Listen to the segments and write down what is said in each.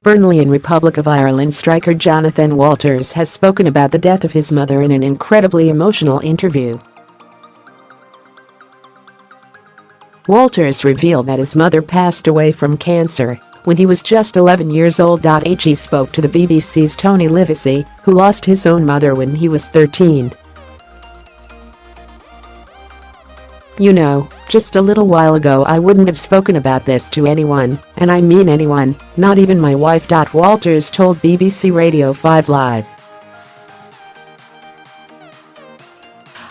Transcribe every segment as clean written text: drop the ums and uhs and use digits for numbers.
Burnley and Republic of Ireland striker Jonathan Walters has spoken about the death of his mother in an incredibly emotional interview. Walters revealed that his mother passed away from cancer when he was just 11 years old. He spoke to the BBC's Tony Livesey, who lost his own mother when he was 13. "You know, just a little while ago I wouldn't have spoken about this to anyone, and I mean anyone, not even my wife." Walters told BBC Radio 5 Live.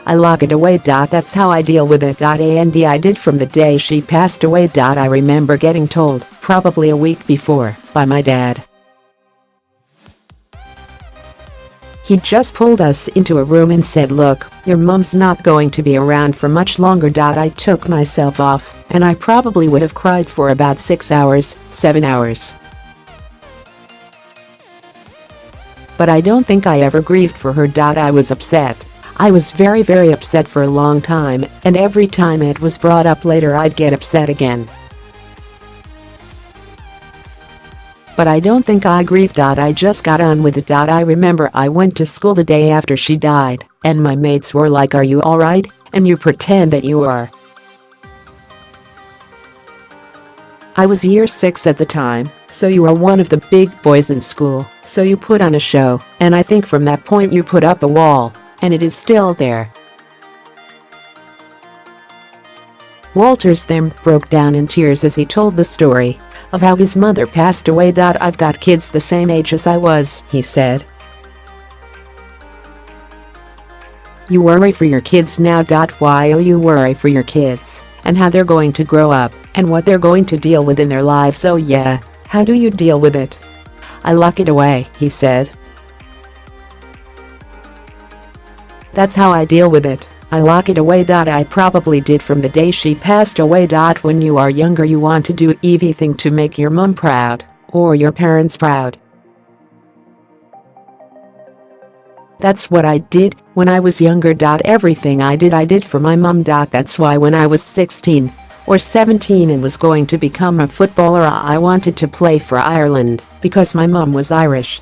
"I lock it away. That's how I deal with it. And I did from the day she passed away. I remember getting told, probably a week before, by my dad. He just pulled us into a room and said, 'Look, your mum's not going to be around for much longer.' I took myself off, and I probably would have cried for about 6 hours, 7 hours. But I don't think I ever grieved for her. I was upset. I was very, very upset for a long time, and every time it was brought up later I'd get upset again. But I don't think I grieved. I just got on with it. I remember I went to school the day after she died, and my mates were like, 'Are you alright?' And you pretend that you are. I was year 6 at the time, so you are one of the big boys in school, so you put on a show, and I think from that point you put up a wall, and it is still there." Walters then broke down in tears as he told the story of how his mother passed away. "I've got kids the same age as I was," he said. "You worry for your kids now. Why? Oh, you worry for your kids and how they're going to grow up and what they're going to deal with in their lives. Oh yeah, how do you deal with it?" "I lock it away," he said. "That's how I deal with it. I lock it away. I probably did from the day she passed away. When you are younger you want to do everything to make your mum proud, or your parents proud. That's what I did when I was younger. Everything I did for my mum. That's why when I was 16 or 17 and was going to become a footballer I wanted to play for Ireland, because my mum was Irish."